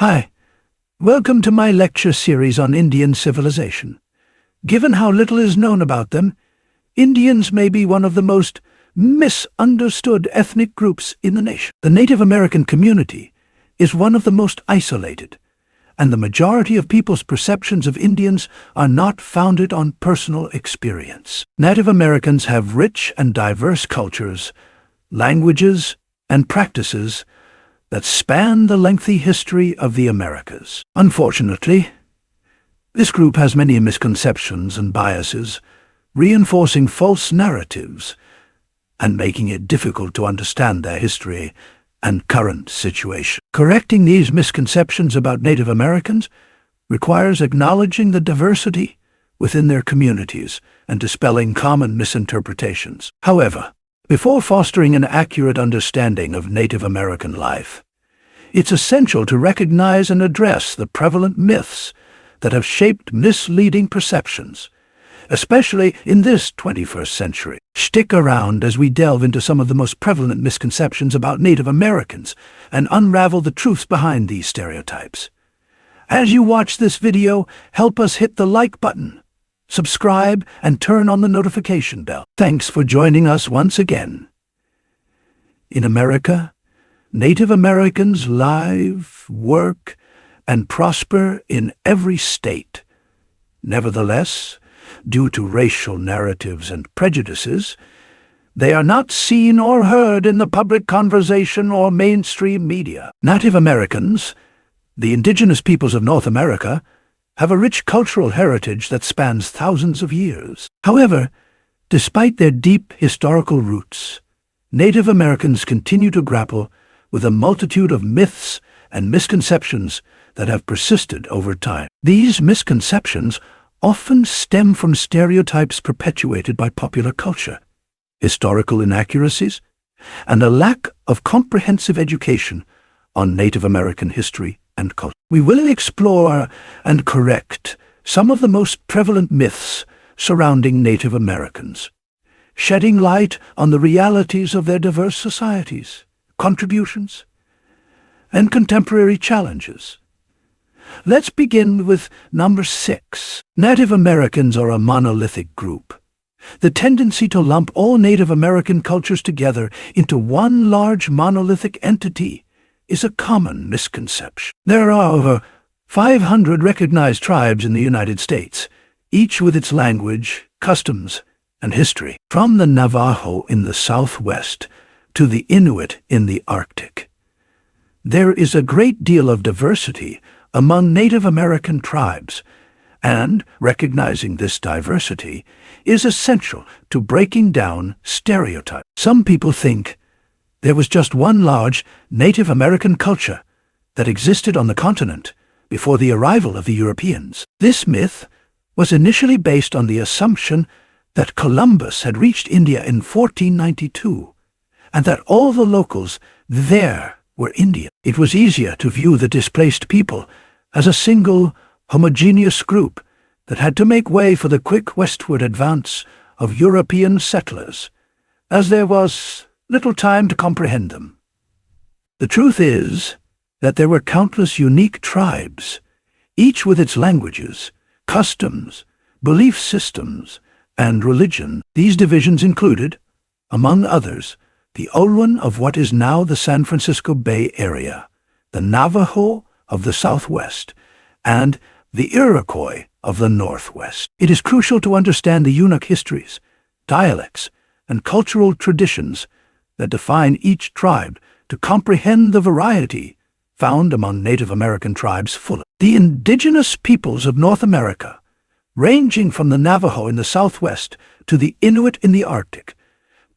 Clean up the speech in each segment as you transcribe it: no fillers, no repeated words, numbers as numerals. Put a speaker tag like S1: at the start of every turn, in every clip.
S1: Hi, welcome to my lecture series on Indian civilization. Given how little is known about them, Indians may be one of the most misunderstood ethnic groups in the nation. The Native American community is one of the most isolated, and the majority of people's perceptions of Indians are not founded on personal experience. Native Americans have rich and diverse cultures, languages, and practices that span the lengthy history of the Americas. Unfortunately, this group has many misconceptions and biases, reinforcing false narratives and making it difficult to understand their history and current situation. Correcting these misconceptions about Native Americans requires acknowledging the diversity within their communities and dispelling common misinterpretations. However, before fostering an accurate understanding of Native American life, it's essential to recognize and address the prevalent myths that have shaped misleading perceptions, especially in this 21st century. Stick around as we delve into some of the most prevalent misconceptions about Native Americans and unravel the truths behind these stereotypes. As you watch this video, help us hit the like button, subscribe, and turn on the notification bell. Thanks for joining us once again. In America, Native Americans live, work, and prosper in every state. Nevertheless, due to racial narratives and prejudices, they are not seen or heard in the public conversation or mainstream media. Native Americans, the indigenous peoples of North America, have a rich cultural heritage that spans thousands of years. However, despite their deep historical roots, Native Americans continue to grapple with a multitude of myths and misconceptions that have persisted over time. These misconceptions often stem from stereotypes perpetuated by popular culture, historical inaccuracies, and a lack of comprehensive education on Native American history and culture. We will explore and correct some of the most prevalent myths surrounding Native Americans, shedding light on the realities of their diverse societies, contributions, and contemporary challenges. Let's begin with number 6. Native Americans are a monolithic group. The tendency to lump all Native American cultures together into one large monolithic entity is a common misconception. There are over 500 recognized tribes in the United States, each with its language, customs, and history. From the Navajo in the Southwest to the Inuit in the Arctic, there is a great deal of diversity among Native American tribes, and recognizing this diversity is essential to breaking down stereotypes. Some people think there was just one large Native American culture that existed on the continent before the arrival of the Europeans. This myth was initially based on the assumption that Columbus had reached India in 1492, and that all the locals there were Indian. It was easier to view the displaced people as a single, homogeneous group that had to make way for the quick westward advance of European settlers, as there was little time to comprehend them. The truth is that there were countless unique tribes, each with its languages, customs, belief systems, and religion. These divisions included, among others, the Olwen of what is now the San Francisco Bay Area, the Navajo of the Southwest, and the Iroquois of the Northwest. It is crucial to understand the unique histories, dialects, and cultural traditions that define each tribe to comprehend the variety found among Native American tribes fully. The indigenous peoples of North America, ranging from the Navajo in the Southwest to the Inuit in the Arctic,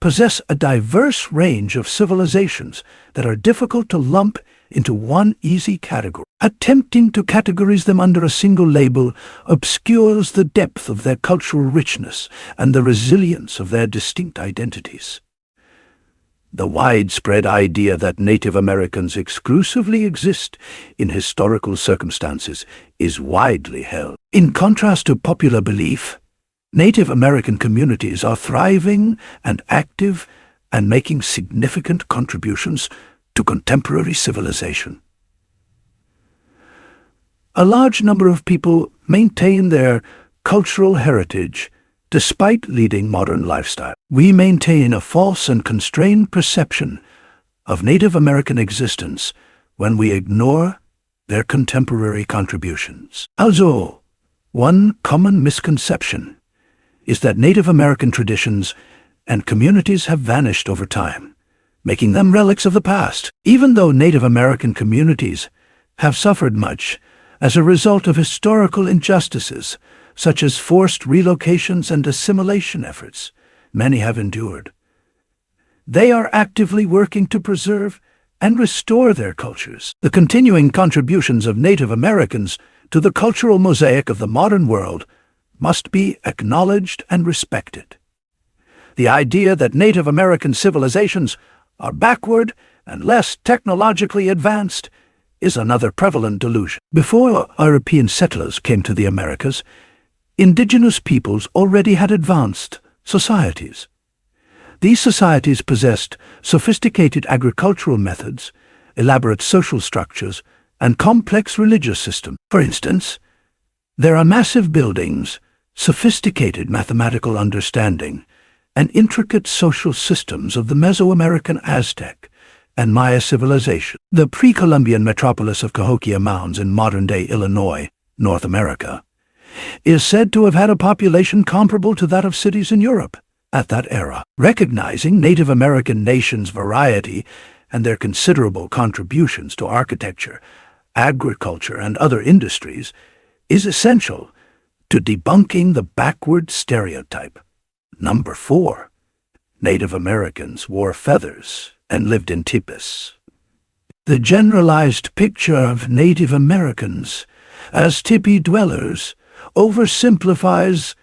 S1: possess a diverse range of civilizations that are difficult to lump into one easy category. Attempting to categorize them under a single label obscures the depth of their cultural richness and the resilience of their distinct identities. The widespread idea that Native Americans exclusively exist in historical circumstances is widely held. In contrast to popular belief, Native American communities are thriving and active and making significant contributions to contemporary civilization. A large number of people maintain their cultural heritage despite leading modern lifestyle. We maintain a false and constrained perception of Native American existence when we ignore their contemporary contributions. Also, one common misconception is that Native American traditions and communities have vanished over time, making them relics of the past. Even though Native American communities have suffered much as a result of historical injustices, such as forced relocations and assimilation efforts, many have endured. They are actively working to preserve and restore their cultures. The continuing contributions of Native Americans to the cultural mosaic of the modern world must be acknowledged and respected. The idea that Native American civilizations are backward and less technologically advanced is another prevalent delusion. Before European settlers came to the Americas, indigenous peoples already had advanced societies. These societies possessed sophisticated agricultural methods, elaborate social structures, and complex religious systems. For instance, there are massive buildings, sophisticated mathematical understanding, and intricate social systems of the Mesoamerican Aztec and Maya civilization. The pre-Columbian metropolis of Cahokia Mounds in modern-day Illinois, North America, is said to have had a population comparable to that of cities in Europe at that era. Recognizing Native American nations' variety and their considerable contributions to architecture, agriculture, and other industries is essential to debunking the backward stereotype. Number 4. Native Americans wore feathers and lived in tipis. The generalized picture of Native Americans as tipi dwellers oversimplifies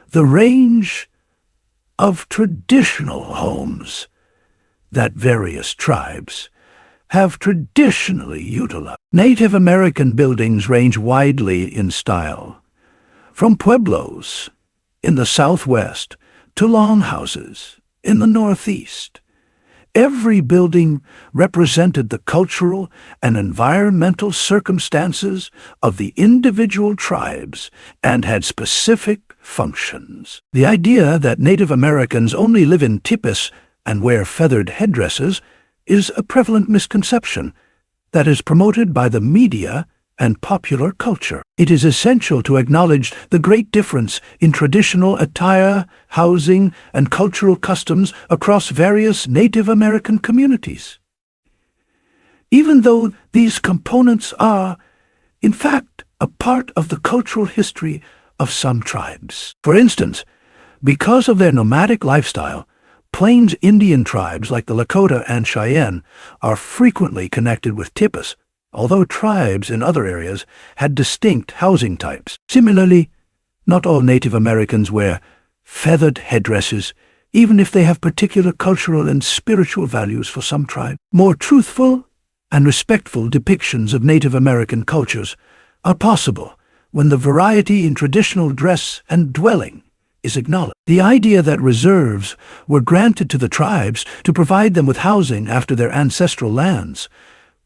S1: the range of traditional homes that various tribes have traditionally utilized. Native American buildings range widely in style, from pueblos in the Southwest to longhouses in the Northeast. Every building represented the cultural and environmental circumstances of the individual tribes and had specific functions. The idea that Native Americans only live in tipis and wear feathered headdresses is a prevalent misconception that is promoted by the media and popular culture. It is essential to acknowledge the great difference in traditional attire, housing, and cultural customs across various Native American communities. Even though these components are, in fact, a part of the cultural history of some tribes. For instance, because of their nomadic lifestyle, Plains Indian tribes like the Lakota and Cheyenne are frequently connected with tipis, although tribes in other areas had distinct housing types. Similarly, not all Native Americans wear feathered headdresses, even if they have particular cultural and spiritual values for some tribes. More truthful and respectful depictions of Native American cultures are possible when the variety in traditional dress and dwelling is acknowledged. The idea that reserves were granted to the tribes to provide them with housing after their ancestral lands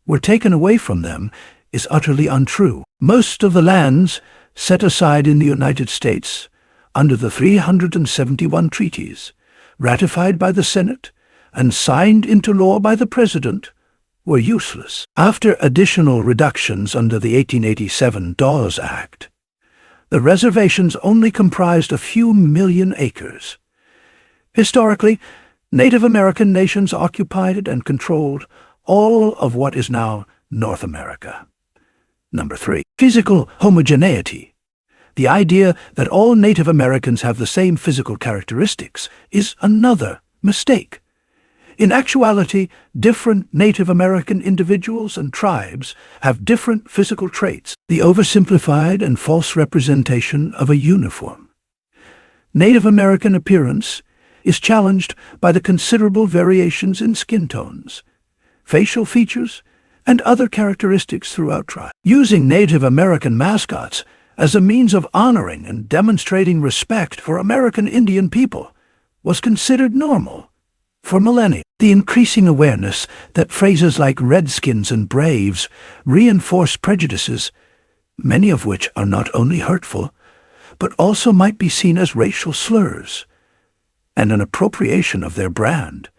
S1: were taken away from them is utterly untrue. Most of the lands set aside in the United States under the 371 treaties, ratified by the Senate and signed into law by the President, were useless. After additional reductions under the 1887 Dawes Act, the reservations only comprised a few million acres. Historically, Native American nations occupied and controlled all of what is now North America. Number 3. Physical homogeneity. The idea that all Native Americans have the same physical characteristics is another mistake. In actuality, different Native American individuals and tribes have different physical traits, the oversimplified and false representation of a uniform. Native American appearance is challenged by the considerable variations in skin tones, facial features, and other characteristics throughout tribes. Using Native American mascots as a means of honoring and demonstrating respect for American Indian people was considered normal for millennia. The increasing awareness that phrases like redskins and braves reinforce prejudices many of which are not only hurtful, but also might be seen as racial slurs, and an appropriation of their brand,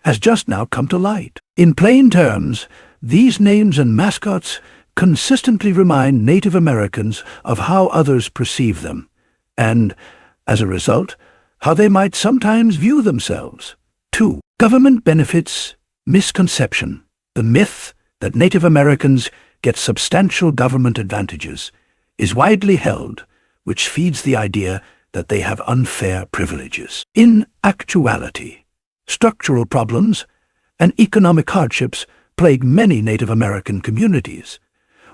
S1: has just now come to light. In plain terms, these names and mascots consistently remind Native Americans of how others perceive them, and, as a result, how they might sometimes view themselves. 2. Government benefits misconception. The myth that Native Americans get substantial government advantages is widely held, which feeds the idea that they have unfair privileges. In actuality, structural problems and economic hardships plague many Native American communities,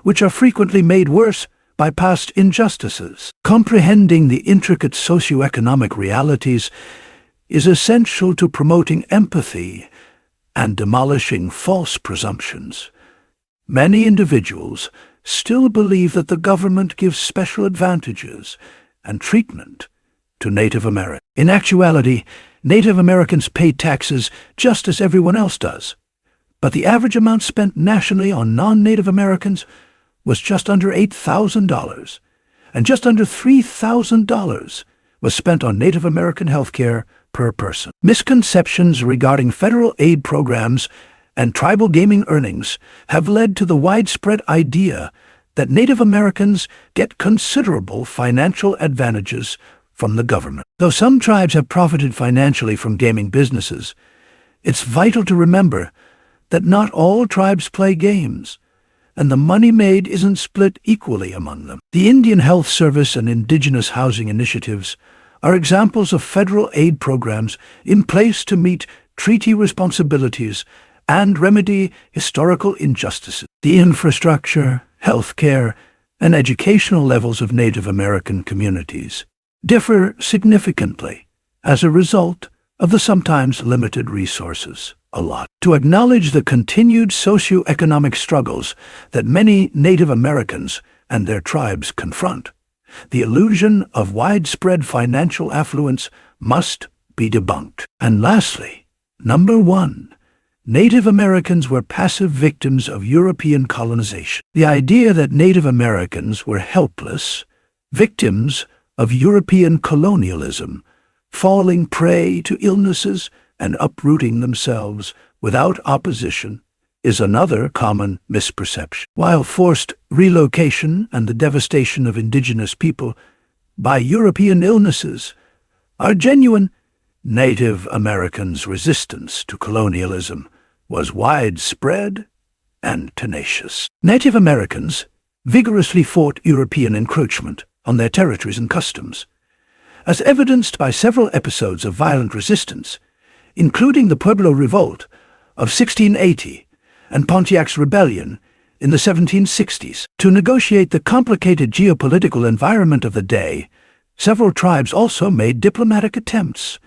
S1: which are frequently made worse by past injustices. Comprehending the intricate socioeconomic realities is essential to promoting empathy and demolishing false presumptions. Many individuals still believe that the government gives special advantages and treatment to Native Americans. In actuality, Native Americans pay taxes just as everyone else does, but the average amount spent nationally on non-Native Americans was just under $8,000, and just under $3,000 was spent on Native American health care per person. Misconceptions regarding federal aid programs and tribal gaming earnings have led to the widespread idea that Native Americans get considerable financial advantages from the government. Though some tribes have profited financially from gaming businesses, it's vital to remember that not all tribes play games, and the money made isn't split equally among them. The Indian Health Service and indigenous housing initiatives are examples of federal aid programs in place to meet treaty responsibilities and remedy historical injustices. The infrastructure, health care, and educational levels of Native American communities differ significantly as a result of the sometimes limited resources allotted. To acknowledge the continued socioeconomic struggles that many Native Americans and their tribes confront, the illusion of widespread financial affluence must be debunked. And lastly, number 1, Native Americans were passive victims of European colonization. The idea that Native Americans were helpless victims of European colonialism, falling prey to illnesses and uprooting themselves without opposition, is another common misperception. While forced relocation and the devastation of indigenous people by European illnesses are genuine, Native Americans' resistance to colonialism was widespread and tenacious. Native Americans vigorously fought European encroachment on their territories and customs, as evidenced by several episodes of violent resistance, including the Pueblo Revolt of 1680 and Pontiac's Rebellion in the 1760s. To negotiate the complicated geopolitical environment of the day, several tribes also made diplomatic attempts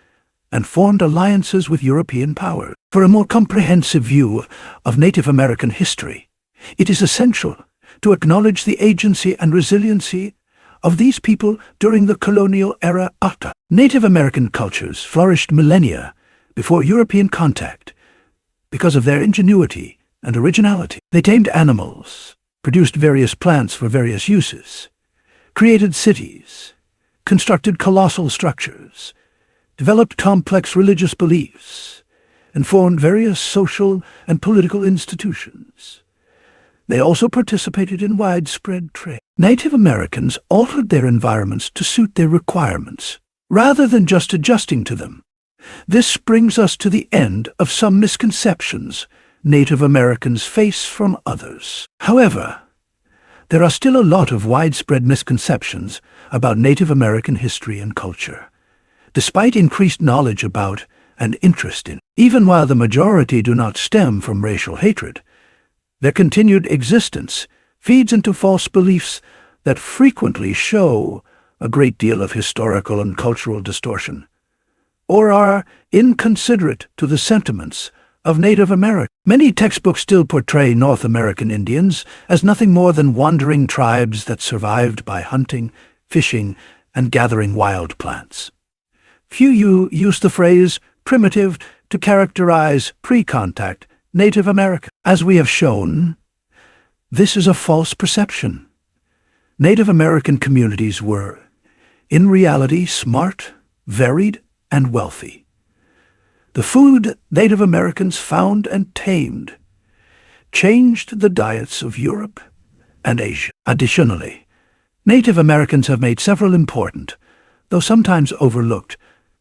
S1: and formed alliances with European powers. For a more comprehensive view of Native American history, it is essential to acknowledge the agency and resiliency of these people during the colonial era. Native American cultures flourished millennia before European contact because of their ingenuity and originality. They tamed animals, produced various plants for various uses, created cities, constructed colossal structures, developed complex religious beliefs, and formed various social and political institutions. They also participated in widespread trade. Native Americans altered their environments to suit their requirements, rather than just adjusting to them. This brings us to the end of some misconceptions Native Americans face from others. However, there are still a lot of widespread misconceptions about Native American history and culture, despite increased knowledge about and interest in. Even while the majority do not stem from racial hatred, their continued existence feeds into false beliefs that frequently show a great deal of historical and cultural distortion, or are inconsiderate to the sentiments of Native Americans. Many textbooks still portray North American Indians as nothing more than wandering tribes that survived by hunting, fishing, and gathering wild plants. Few use the phrase primitive to characterize pre-contact Native American. As we have shown, this is a false perception. Native American communities were, in reality, smart, varied, and wealthy. The food Native Americans found and tamed changed the diets of Europe and Asia. Additionally, Native Americans have made several important, though sometimes overlooked,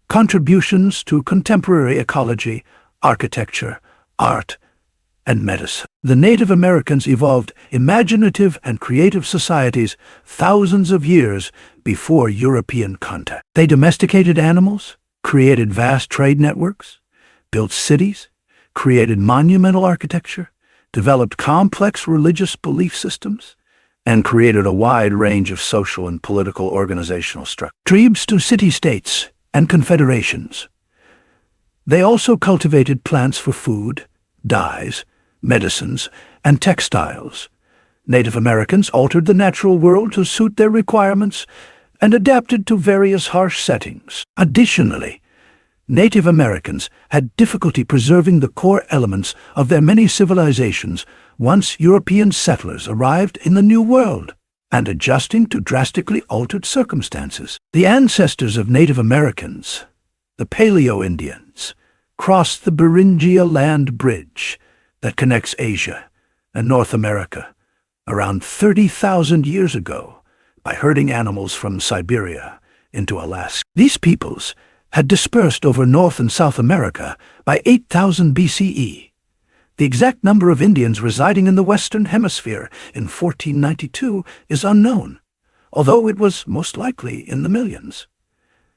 S1: contributions to contemporary ecology, architecture, art, and medicine. The Native Americans evolved imaginative and creative societies thousands of years before European contact. They domesticated animals, created vast trade networks, built cities, created monumental architecture, developed complex religious belief systems, and created a wide range of social and political organizational structures. Tribes to city-states and confederations. They also cultivated plants for food, dyes, medicines, and textiles. Native Americans altered the natural world to suit their requirements and adapted to various harsh settings. Additionally, Native Americans had difficulty preserving the core elements of their many civilizations once European settlers arrived in the New World, and adjusting to drastically altered circumstances. The ancestors of Native Americans, the Paleo-Indians, crossed the Beringia land bridge that connects Asia and North America around 30,000 years ago by herding animals from Siberia into Alaska. These peoples had dispersed over North and South America by 8,000 BCE. The exact number of Indians residing in the Western Hemisphere in 1492 is unknown, although it was most likely in the millions.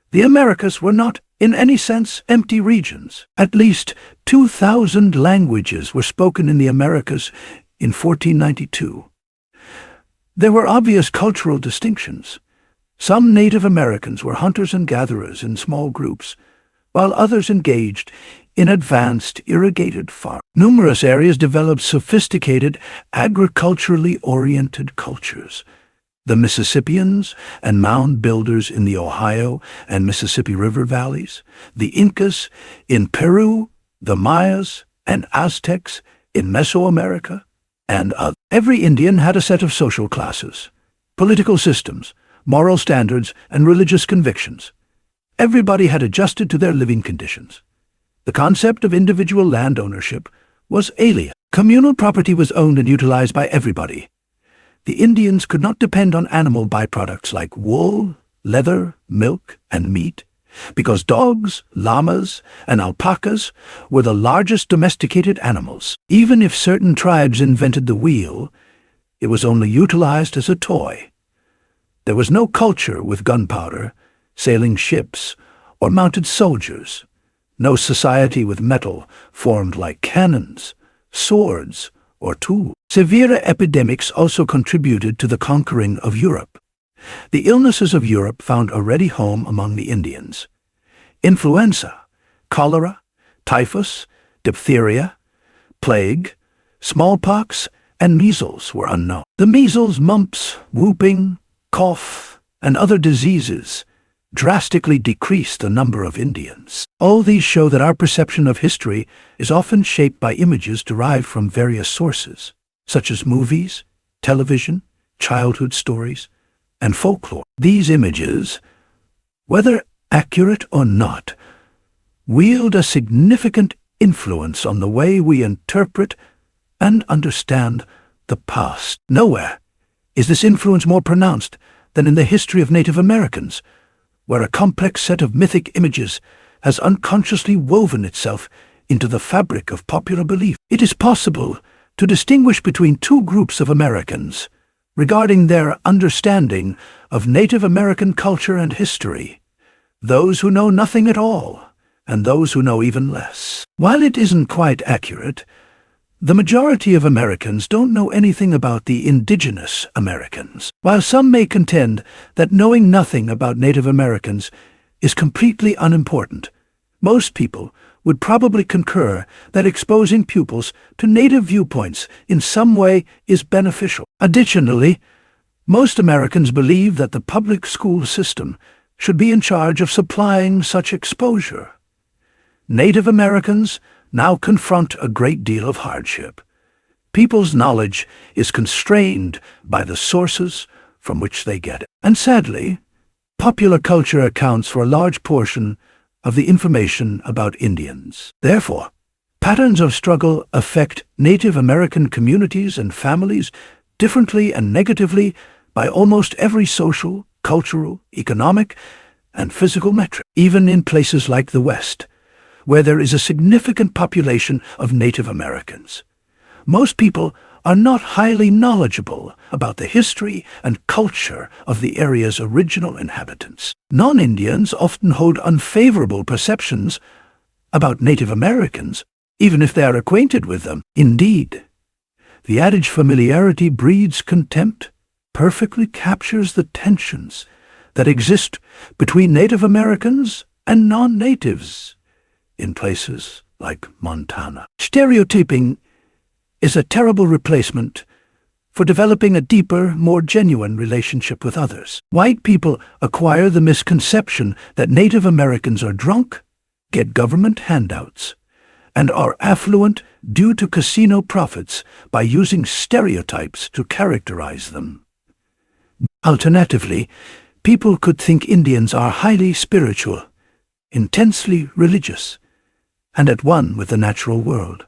S1: The Americas were not, in any sense, empty regions. At least 2,000 languages were spoken in the Americas in 1492. There were obvious cultural distinctions. Some Native Americans were hunters and gatherers in small groups, while others engaged in advanced irrigated farming. Numerous areas developed sophisticated, agriculturally oriented cultures. The Mississippians and mound builders in the Ohio and Mississippi River valleys, the Incas in Peru, the Mayas and Aztecs in Mesoamerica, and others. Every Indian had a set of social classes, political systems, moral standards, and religious convictions. Everybody had adjusted to their living conditions. The concept of individual land ownership was alien. Communal property was owned and utilized by everybody. The Indians could not depend on animal byproducts like wool, leather, milk, and meat, because dogs, llamas, and alpacas were the largest domesticated animals. Even if certain tribes invented the wheel, it was only utilized as a toy. There was no culture with gunpowder, sailing ships, or mounted soldiers. No society with metal formed like cannons, swords, or tools. Severe epidemics also contributed to the conquering of Europe. The illnesses of Europe found a ready home among the Indians. Influenza, cholera, typhus, diphtheria, plague, smallpox, and measles were unknown. The measles, mumps, whooping, cough, and other diseases drastically decreased the number of Indians. All these show that our perception of history is often shaped by images derived from various sources, such as movies, television, childhood stories, and folklore. These images, whether accurate or not, wield a significant influence on the way we interpret and understand the past. Nowhere is this influence more pronounced than in the history of Native Americans, where a complex set of mythic images has unconsciously woven itself into the fabric of popular belief. It is possible to distinguish between two groups of Americans regarding their understanding of Native American culture and history: those who know nothing at all, and those who know even less. While it isn't quite accurate, the majority of Americans don't know anything about the indigenous Americans. While some may contend that knowing nothing about Native Americans is completely unimportant, most people would probably concur that exposing pupils to Native viewpoints in some way is beneficial. Additionally, most Americans believe that the public school system should be in charge of supplying such exposure. Native Americans now confront a great deal of hardship. People's knowledge is constrained by the sources from which they get it. And sadly, popular culture accounts for a large portion of the information about Indians. Therefore, patterns of struggle affect Native American communities and families differently and negatively by almost every social, cultural, economic, and physical metric. Even in places like the West, where there is a significant population of Native Americans, most people are not highly knowledgeable about the history and culture of the area's original inhabitants. Non-Indians often hold unfavorable perceptions about Native Americans, even if they are acquainted with them. Indeed, the adage "familiarity breeds contempt" perfectly captures the tensions that exist between Native Americans and non-natives in places like Montana. Stereotyping is a terrible replacement for developing a deeper, more genuine relationship with others. White people acquire the misconception that Native Americans are drunk, get government handouts, and are affluent due to casino profits by using stereotypes to characterize them. Alternatively, people could think Indians are highly spiritual, intensely religious, and at one with the natural world.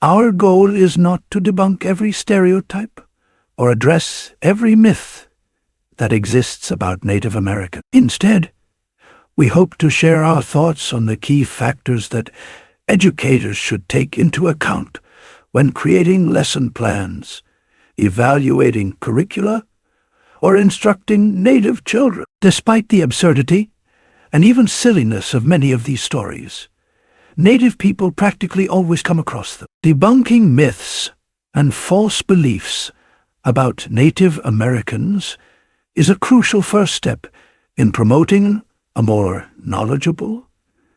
S1: Our goal is not to debunk every stereotype or address every myth that exists about Native Americans. Instead, we hope to share our thoughts on the key factors that educators should take into account when creating lesson plans, evaluating curricula, or instructing Native children. Despite the absurdity and even silliness of many of these stories, Native people practically always come across them. Debunking myths and false beliefs about Native Americans is a crucial first step in promoting a more knowledgeable,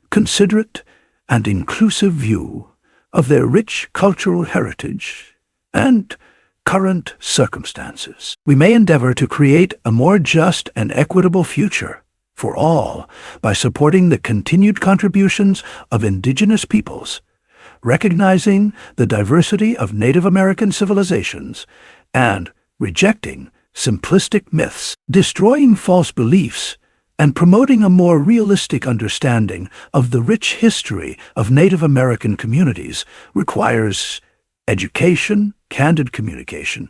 S1: considerate, and inclusive view of their rich cultural heritage and current circumstances. We may endeavor to create a more just and equitable future for all by supporting the continued contributions of indigenous peoples, recognizing the diversity of Native American civilizations, and rejecting simplistic myths. Destroying false beliefs and promoting a more realistic understanding of the rich history of Native American communities requires education, candid communication,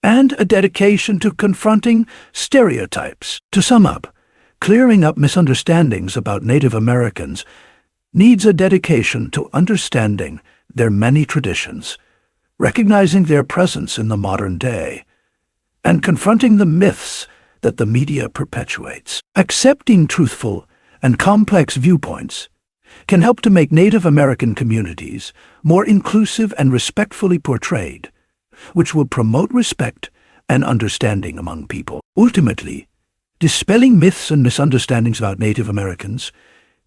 S1: and a dedication to confronting stereotypes. To sum up, clearing up misunderstandings about Native Americans needs a dedication to understanding their many traditions, recognizing their presence in the modern day, and confronting the myths that the media perpetuates. Accepting truthful and complex viewpoints can help to make Native American communities more inclusive and respectfully portrayed, which will promote respect and understanding among people. Ultimately, dispelling myths and misunderstandings about Native Americans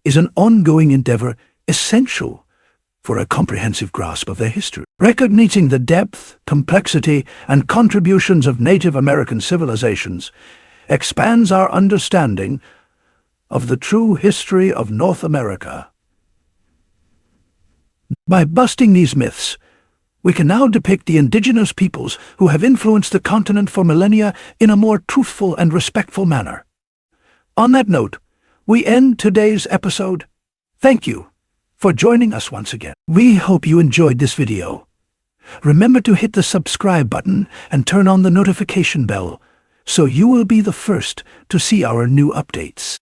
S1: is an ongoing endeavor essential for a comprehensive grasp of their history. Recognizing the depth, complexity, and contributions of Native American civilizations expands our understanding of the true history of North America. By busting these myths, we can now depict the indigenous peoples who have influenced the continent for millennia in a more truthful and respectful manner. On that note, we end today's episode. Thank you for joining us once again. We hope you enjoyed this video. Remember to hit the subscribe button and turn on the notification bell so you will be the first to see our new updates.